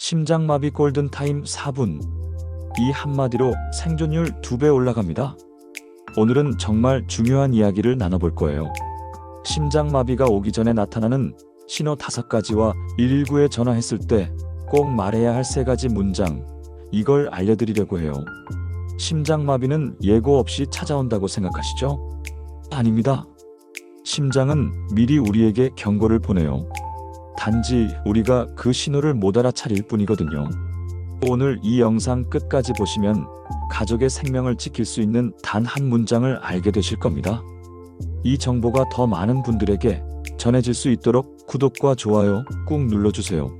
심장마비 골든타임 4분. 이 한마디로 생존율 2배 올라갑니다. 오늘은 정말 중요한 이야기를 나눠볼 거예요. 심장마비가 오기 전에 나타나는 신호 5가지와 119에 전화했을 때 꼭 말해야 할 3가지 문장, 이걸 알려드리려고 해요. 심장마비는 예고 없이 찾아온다고 생각하시죠? 아닙니다. 심장은 미리 우리에게 경고를 보내요. 단지 우리가 그 신호를 못 알아차릴 뿐이거든요. 오늘 이 영상 끝까지 보시면 가족의 생명을 지킬 수 있는 단 한 문장을 알게 되실 겁니다. 이 정보가 더 많은 분들에게 전해질 수 있도록 구독과 좋아요 꾹 눌러주세요.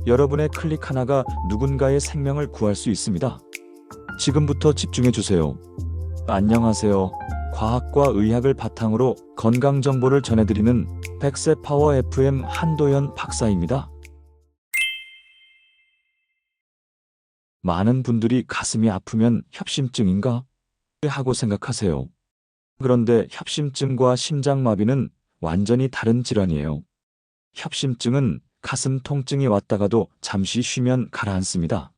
여러분의 클릭 하나가 누군가의 생명을 구할 수 있습니다. 지금부터 집중해주세요. 안녕하세요. 과학과 의학을 바탕으로 건강 정보를 전해드리는 백세파워 FM 한도연 박사입니다. 많은 분들이 가슴이 아프면 협심증인가? 하고 생각하세요. 그런데 협심증과 심장마비는 완전히 다른 질환이에요. 협심증은 가슴 통증이 왔다가도 잠시 쉬면 가라앉습니다.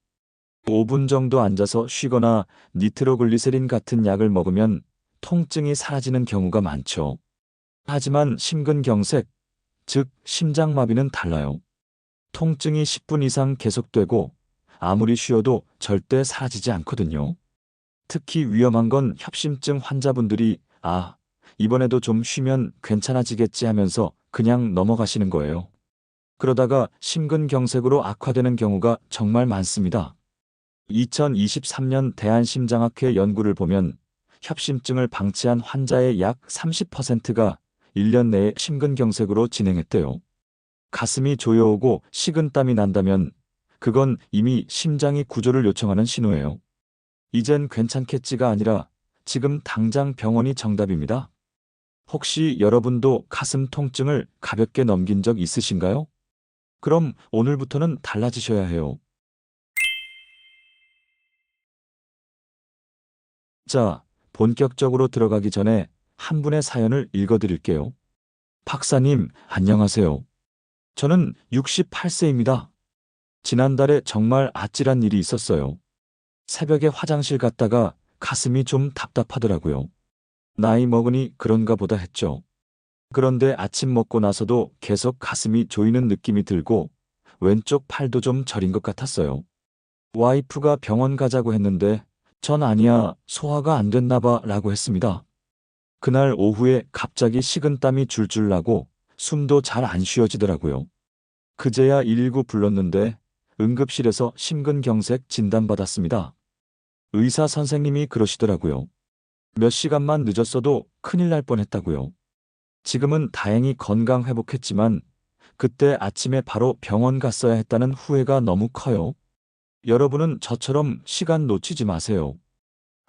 5분 정도 앉아서 쉬거나 니트로글리세린 같은 약을 먹으면 통증이 사라지는 경우가 많죠. 하지만 심근경색, 즉 심장마비는 달라요. 통증이 10분 이상 계속되고 아무리 쉬어도 절대 사라지지 않거든요. 특히 위험한 건 협심증 환자분들이 이번에도 좀 쉬면 괜찮아지겠지 하면서 그냥 넘어가시는 거예요. 그러다가 심근경색으로 악화되는 경우가 정말 많습니다. 2023년 대한심장학회 연구를 보면 협심증을 방치한 환자의 약 30%가 1년 내에 심근경색으로 진행했대요. 가슴이 조여오고 식은땀이 난다면 그건 이미 심장이 구조를 요청하는 신호예요. 이젠 괜찮겠지가 아니라 지금 당장 병원이 정답입니다. 혹시 여러분도 가슴 통증을 가볍게 넘긴 적 있으신가요? 그럼 오늘부터는 달라지셔야 해요. 자, 본격적으로 들어가기 전에 한 분의 사연을 읽어드릴게요. 박사님, 안녕하세요. 저는 68세입니다. 지난달에 정말 아찔한 일이 있었어요. 새벽에 화장실 갔다가 가슴이 좀 답답하더라고요. 나이 먹으니 그런가 보다 했죠. 그런데 아침 먹고 나서도 계속 가슴이 조이는 느낌이 들고 왼쪽 팔도 좀 저린 것 같았어요. 와이프가 병원 가자고 했는데 전 아니야, 소화가 안 됐나 봐 라고 했습니다. 그날 오후에 갑자기 식은땀이 줄줄 나고 숨도 잘 안 쉬어지더라고요. 그제야 119 불렀는데 응급실에서 심근경색 진단받았습니다. 의사 선생님이 그러시더라고요. 몇 시간만 늦었어도 큰일 날 뻔했다고요. 지금은 다행히 건강 회복했지만 그때 아침에 바로 병원 갔어야 했다는 후회가 너무 커요. 여러분은 저처럼 시간 놓치지 마세요.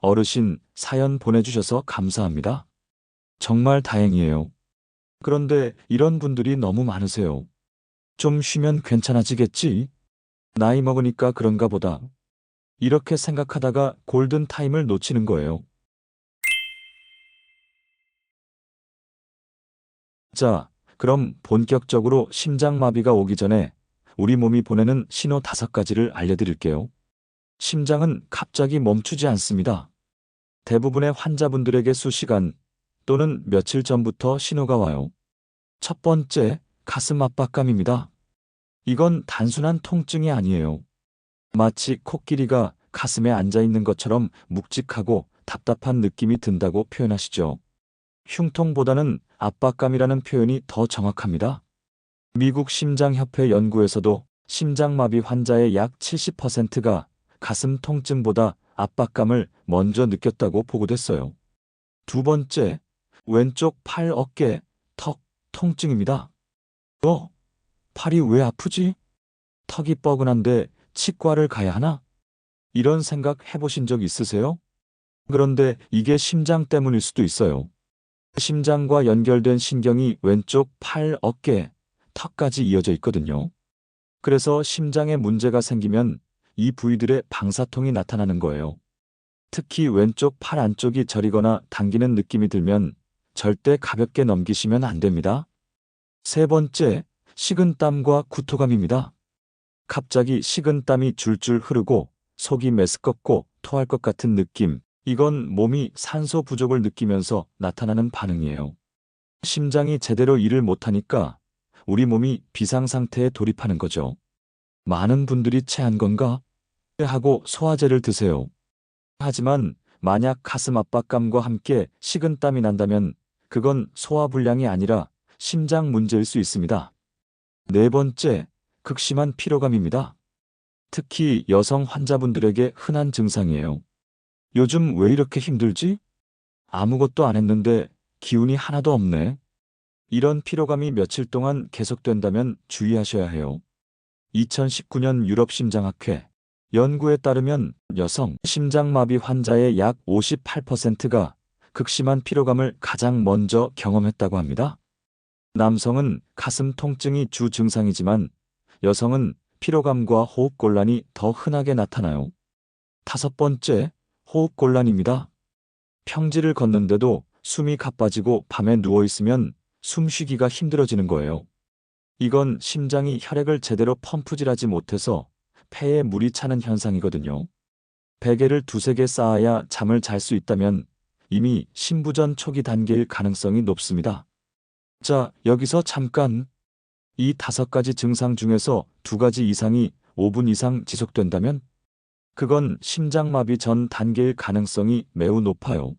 어르신, 사연 보내주셔서 감사합니다. 정말 다행이에요. 그런데 이런 분들이 너무 많으세요. 좀 쉬면 괜찮아지겠지? 나이 먹으니까 그런가 보다. 이렇게 생각하다가 골든타임을 놓치는 거예요. 자, 그럼 본격적으로 심장마비가 오기 전에 우리 몸이 보내는 신호 5가지를 알려드릴게요. 심장은 갑자기 멈추지 않습니다. 대부분의 환자분들에게 수시간 또는 며칠 전부터 신호가 와요. 첫 번째, 가슴 압박감입니다. 이건 단순한 통증이 아니에요. 마치 코끼리가 가슴에 앉아있는 것처럼 묵직하고 답답한 느낌이 든다고 표현하시죠. 흉통보다는 압박감이라는 표현이 더 정확합니다. 미국 심장협회 연구에서도 심장마비 환자의 약 70%가 가슴 통증보다 압박감을 먼저 느꼈다고 보고됐어요. 두 번째, 왼쪽 팔, 어깨, 턱 통증입니다. 팔이 왜 아프지? 턱이 뻐근한데 치과를 가야 하나? 이런 생각 해보신 적 있으세요? 그런데 이게 심장 때문일 수도 있어요. 심장과 연결된 신경이 왼쪽 팔, 어깨, 턱까지 이어져 있거든요. 그래서 심장에 문제가 생기면 이 부위들의 방사통이 나타나는 거예요. 특히 왼쪽 팔 안쪽이 저리거나 당기는 느낌이 들면 절대 가볍게 넘기시면 안 됩니다. 세 번째, 식은땀과 구토감입니다. 갑자기 식은땀이 줄줄 흐르고 속이 메스껍고 토할 것 같은 느낌. 이건 몸이 산소 부족을 느끼면서 나타나는 반응이에요. 심장이 제대로 일을 못하니까 우리 몸이 비상상태에 돌입하는 거죠. 많은 분들이 체한 건가? 하고 소화제를 드세요. 하지만 만약 가슴 압박감과 함께 식은땀이 난다면 그건 소화불량이 아니라 심장 문제일 수 있습니다. 네 번째, 극심한 피로감입니다. 특히 여성 환자분들에게 흔한 증상이에요. 요즘 왜 이렇게 힘들지? 아무것도 안 했는데 기운이 하나도 없네. 이런 피로감이 며칠 동안 계속된다면 주의하셔야 해요. 2019년 유럽심장학회 연구에 따르면 여성 심장마비 환자의 약 58%가 극심한 피로감을 가장 먼저 경험했다고 합니다. 남성은 가슴 통증이 주 증상이지만 여성은 피로감과 호흡곤란이 더 흔하게 나타나요. 다섯 번째, 호흡곤란입니다. 평지를 걷는데도 숨이 가빠지고 밤에 누워있으면 숨쉬기가 힘들어지는 거예요. 이건 심장이 혈액을 제대로 펌프질하지 못해서 폐에 물이 차는 현상이거든요. 베개를 두세 개 쌓아야 잠을 잘 수 있다면 이미 심부전 초기 단계일 가능성이 높습니다. 자, 여기서 잠깐. 이 5가지 증상 중에서 2가지 이상이 5분 이상 지속된다면 그건 심장마비 전 단계일 가능성이 매우 높아요.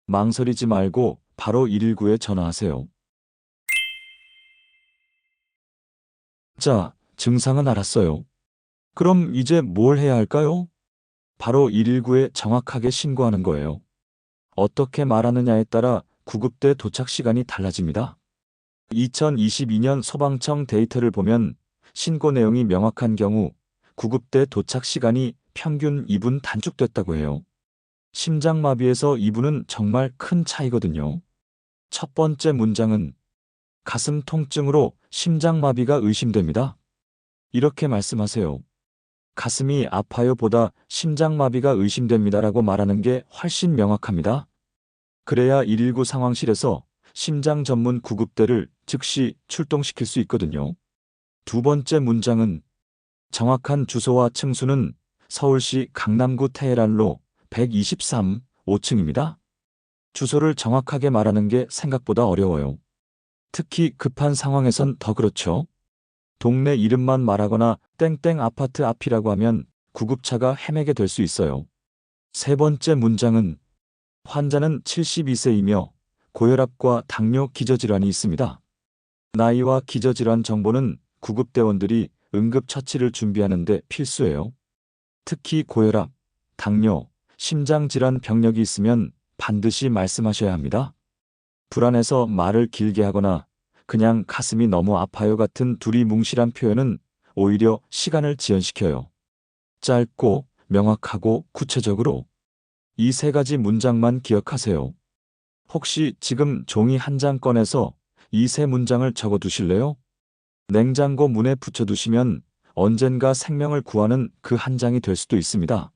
망설이지 말고 바로 119에 전화하세요. 자, 증상은 알았어요. 그럼 이제 뭘 해야 할까요? 바로 119에 정확하게 신고하는 거예요. 어떻게 말하느냐에 따라 구급대 도착 시간이 달라집니다. 2022년 소방청 데이터를 보면 신고 내용이 명확한 경우 구급대 도착 시간이 평균 2분 단축됐다고 해요. 심장마비에서 2분은 정말 큰 차이거든요. 첫 번째 문장은 가슴 통증으로 심장마비가 의심됩니다. 이렇게 말씀하세요. 가슴이 아파요 보다 심장마비가 의심됩니다라고 말하는 게 훨씬 명확합니다. 그래야 119 상황실에서 심장 전문 구급대를 즉시 출동시킬 수 있거든요. 두 번째 문장은 정확한 주소와 층수는 서울시 강남구 테헤란로 123, 5층입니다. 주소를 정확하게 말하는 게 생각보다 어려워요. 특히 급한 상황에선 더 그렇죠. 동네 이름만 말하거나 땡땡 아파트 앞이라고 하면 구급차가 헤매게 될 수 있어요. 세 번째 문장은 환자는 72세이며 고혈압과 당뇨 기저질환이 있습니다. 나이와 기저질환 정보는 구급대원들이 응급처치를 준비하는 데 필수예요. 특히 고혈압, 당뇨, 심장질환 병력이 있으면 반드시 말씀하셔야 합니다. 불안해서 말을 길게 하거나 그냥 가슴이 너무 아파요 같은 두리뭉실한 표현은 오히려 시간을 지연시켜요. 짧고 명확하고 구체적으로 이 3가지 문장만 기억하세요. 혹시 지금 종이 한 장 꺼내서 이 3문장을 적어 두실래요? 냉장고 문에 붙여 두시면 언젠가 생명을 구하는 그 한 장이 될 수도 있습니다.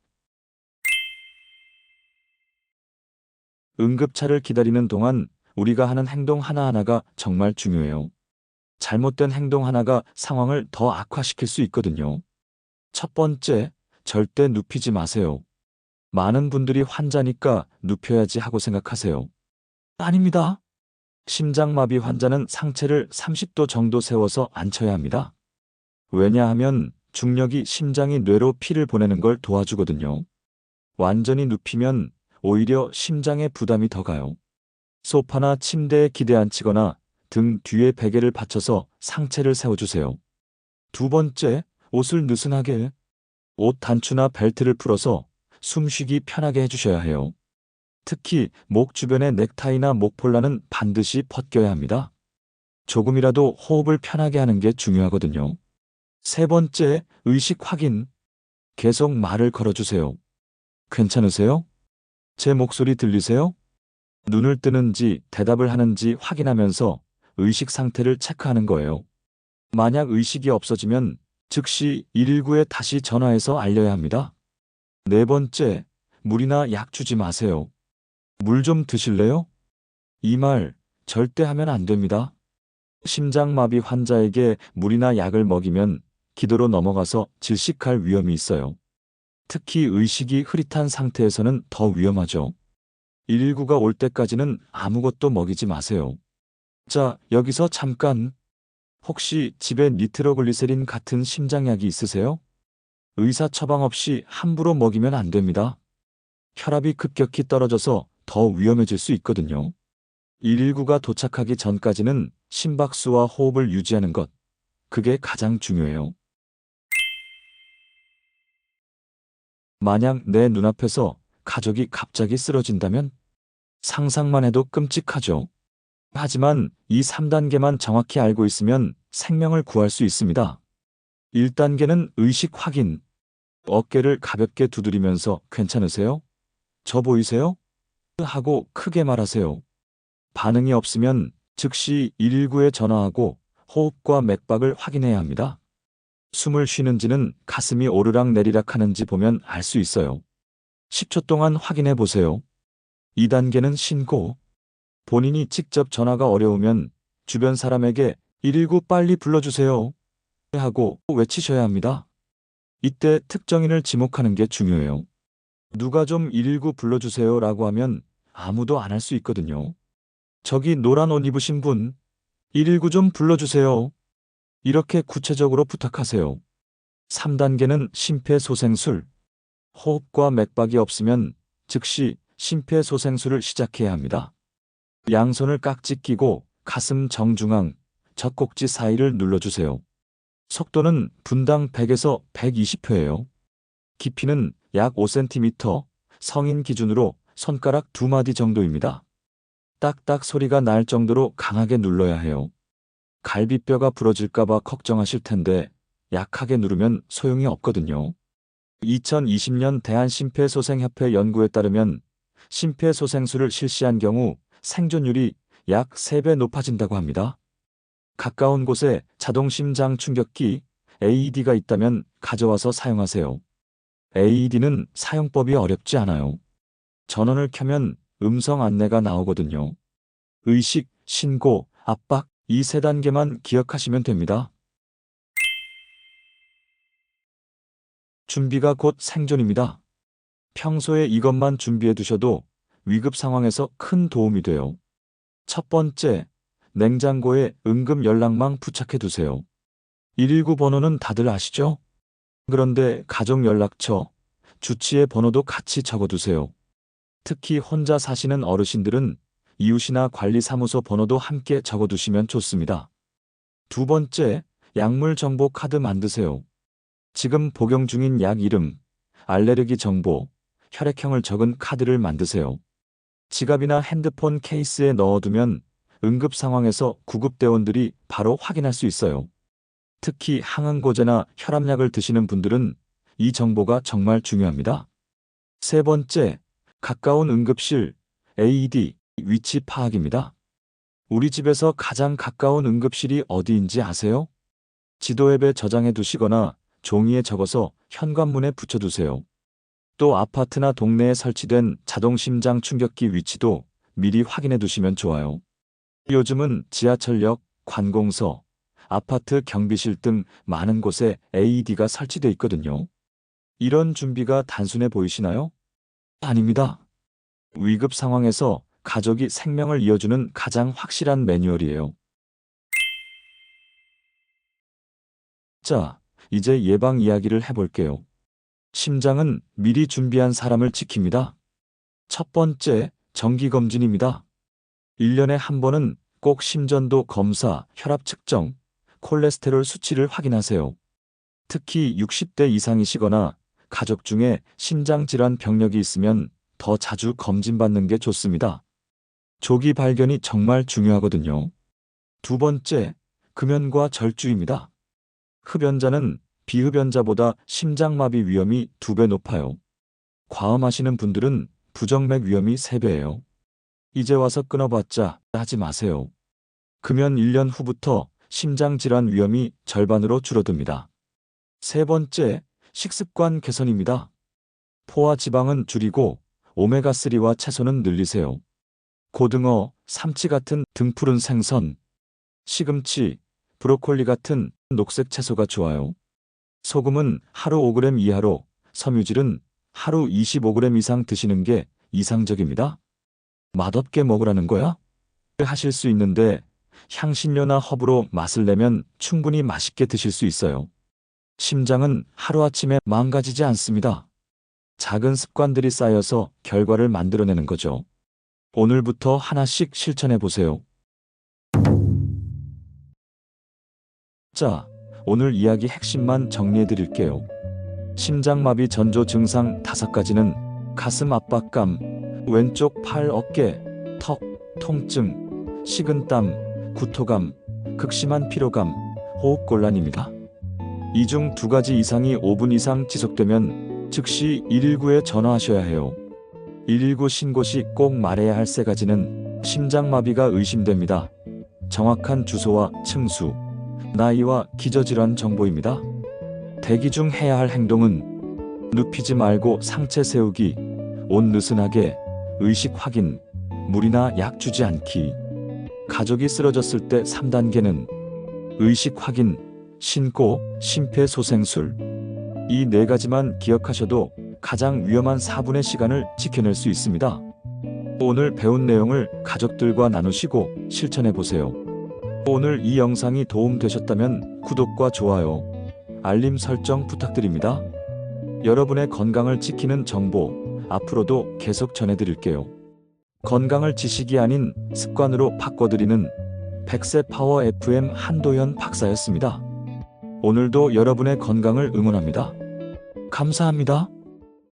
응급차를 기다리는 동안 우리가 하는 행동 하나하나가 정말 중요해요. 잘못된 행동 하나가 상황을 더 악화시킬 수 있거든요. 첫 번째, 절대 눕히지 마세요. 많은 분들이 환자니까 눕혀야지 하고 생각하세요. 아닙니다. 심장마비 환자는 상체를 30도 정도 세워서 앉혀야 합니다. 왜냐하면 중력이 심장이 뇌로 피를 보내는 걸 도와주거든요. 완전히 눕히면 오히려 심장에 부담이 더 가요. 소파나 침대에 기대 앉히거나 등 뒤에 베개를 받쳐서 상체를 세워주세요. 두 번째, 옷을 느슨하게, 옷 단추나 벨트를 풀어서 숨쉬기 편하게 해주셔야 해요. 특히 목 주변의 넥타이나 목폴라는 반드시 벗겨야 합니다. 조금이라도 호흡을 편하게 하는 게 중요하거든요. 세 번째, 의식 확인. 계속 말을 걸어주세요. 괜찮으세요? 제 목소리 들리세요? 눈을 뜨는지 대답을 하는지 확인하면서 의식 상태를 체크하는 거예요. 만약 의식이 없어지면 즉시 119에 다시 전화해서 알려야 합니다. 네 번째, 물이나 약 주지 마세요. 물 좀 드실래요? 이 말 절대 하면 안 됩니다. 심장마비 환자에게 물이나 약을 먹이면 기도로 넘어가서 질식할 위험이 있어요. 특히 의식이 흐릿한 상태에서는 더 위험하죠. 119가 올 때까지는 아무것도 먹이지 마세요. 자, 여기서 잠깐. 혹시 집에 니트로글리세린 같은 심장약이 있으세요? 의사 처방 없이 함부로 먹이면 안 됩니다. 혈압이 급격히 떨어져서 더 위험해질 수 있거든요. 119가 도착하기 전까지는 심박수와 호흡을 유지하는 것, 그게 가장 중요해요. 만약 내 눈앞에서 가족이 갑자기 쓰러진다면 상상만 해도 끔찍하죠. 하지만 이 3단계만 정확히 알고 있으면 생명을 구할 수 있습니다. 1단계는 의식 확인. 어깨를 가볍게 두드리면서 괜찮으세요? 저 보이세요? 하고 크게 말하세요. 반응이 없으면 즉시 119에 전화하고 호흡과 맥박을 확인해야 합니다. 숨을 쉬는지는 가슴이 오르락 내리락 하는지 보면 알 수 있어요. 10초 동안 확인해 보세요. 2단계는 신고. 본인이 직접 전화가 어려우면 주변 사람에게 119 빨리 불러주세요 하고 외치셔야 합니다. 이때 특정인을 지목하는 게 중요해요. 누가 좀 119 불러주세요 라고 하면 아무도 안 할 수 있거든요. 저기 노란 옷 입으신 분, 119 좀 불러주세요. 이렇게 구체적으로 부탁하세요. 3단계는 심폐소생술. 호흡과 맥박이 없으면 즉시 심폐소생술을 시작해야 합니다. 양손을 깍지 끼고 가슴 정중앙, 젖꼭지 사이를 눌러주세요. 속도는 분당 100에서 120회예요. 깊이는 약 5cm, 성인 기준으로 손가락 2마디 정도입니다. 딱딱 소리가 날 정도로 강하게 눌러야 해요. 갈비뼈가 부러질까봐 걱정하실 텐데 약하게 누르면 소용이 없거든요. 2020년 대한심폐소생협회 연구에 따르면 심폐소생술을 실시한 경우 생존율이 약 3배 높아진다고 합니다. 가까운 곳에 자동심장 충격기 AED가 있다면 가져와서 사용하세요. AED는 사용법이 어렵지 않아요. 전원을 켜면 음성 안내가 나오거든요. 의식, 신고, 압박 이 3단계만 기억하시면 됩니다. 준비가 곧 생존입니다. 평소에 이것만 준비해 두셔도 위급 상황에서 큰 도움이 돼요. 첫 번째, 냉장고에 응급 연락망 부착해 두세요. 119 번호는 다들 아시죠? 그런데 가족 연락처, 주치의 번호도 같이 적어 두세요. 특히 혼자 사시는 어르신들은 이웃이나 관리사무소 번호도 함께 적어 두시면 좋습니다. 두 번째, 약물 정보 카드 만드세요. 지금 복용 중인 약 이름, 알레르기 정보, 혈액형을 적은 카드를 만드세요. 지갑이나 핸드폰 케이스에 넣어두면 응급 상황에서 구급대원들이 바로 확인할 수 있어요. 특히 항응고제나 혈압약을 드시는 분들은 이 정보가 정말 중요합니다. 세 번째, 가까운 응급실, AED, 위치 파악입니다. 우리 집에서 가장 가까운 응급실이 어디인지 아세요? 지도 앱에 저장해 두시거나 종이에 적어서 현관문에 붙여두세요. 또 아파트나 동네에 설치된 자동심장 충격기 위치도 미리 확인해 두시면 좋아요. 요즘은 지하철역, 관공서, 아파트 경비실 등 많은 곳에 AED가 설치되어 있거든요. 이런 준비가 단순해 보이시나요? 아닙니다. 위급 상황에서 가족이 생명을 이어주는 가장 확실한 매뉴얼이에요. 자, 이제 예방 이야기를 해볼게요. 심장은 미리 준비한 사람을 지킵니다. 첫 번째, 정기검진입니다. 1년에 한 번은 꼭 심전도 검사, 혈압 측정, 콜레스테롤 수치를 확인하세요. 특히 60대 이상이시거나 가족 중에 심장질환 병력이 있으면 더 자주 검진받는 게 좋습니다. 조기 발견이 정말 중요하거든요. 두 번째, 금연과 절주입니다. 흡연자는 비흡연자보다 심장마비 위험이 2배 높아요. 과음하시는 분들은 부정맥 위험이 3배예요. 이제 와서 끊어봤자 하지 마세요. 금연 1년 후부터 심장질환 위험이 절반으로 줄어듭니다. 세 번째, 식습관 개선입니다. 포화 지방은 줄이고 오메가3와 채소는 늘리세요. 고등어, 삼치 같은 등푸른 생선, 시금치, 브로콜리 같은 녹색 채소가 좋아요. 소금은 하루 5g 이하로, 섬유질은 하루 25g 이상 드시는 게 이상적입니다. 맛없게 먹으라는 거야? 하실 수 있는데 향신료나 허브로 맛을 내면 충분히 맛있게 드실 수 있어요. 심장은 하루아침에 망가지지 않습니다. 작은 습관들이 쌓여서 결과를 만들어내는 거죠. 오늘부터 하나씩 실천해 보세요. 자, 오늘 이야기 핵심만 정리해 드릴게요. 심장마비 전조 증상 5가지는 가슴 압박감, 왼쪽 팔 어깨, 턱, 통증, 식은땀, 구토감, 극심한 피로감, 호흡곤란입니다. 이 중 2가지 이상이 5분 이상 지속되면 즉시 119에 전화하셔야 해요. 119 신고 시 꼭 말해야 할 3가지는 심장마비가 의심됩니다. 정확한 주소와 층수, 나이와 기저질환 정보입니다. 대기 중 해야 할 행동은 눕히지 말고 상체 세우기, 옷 느슨하게, 의식 확인, 물이나 약 주지 않기. 가족이 쓰러졌을 때 3단계는 의식 확인, 신고, 심폐소생술. 이 4가지만 기억하셔도 가장 위험한 4분의 시간을 지켜낼 수 있습니다. 오늘 배운 내용을 가족들과 나누시고 실천해 보세요. 오늘 이 영상이 도움되셨다면 구독과 좋아요, 알림 설정 부탁드립니다. 여러분의 건강을 지키는 정보 앞으로도 계속 전해드릴게요. 건강을 지식이 아닌 습관으로 바꿔드리는 100세 파워 FM 한도현 박사였습니다. 오늘도 여러분의 건강을 응원합니다. 감사합니다.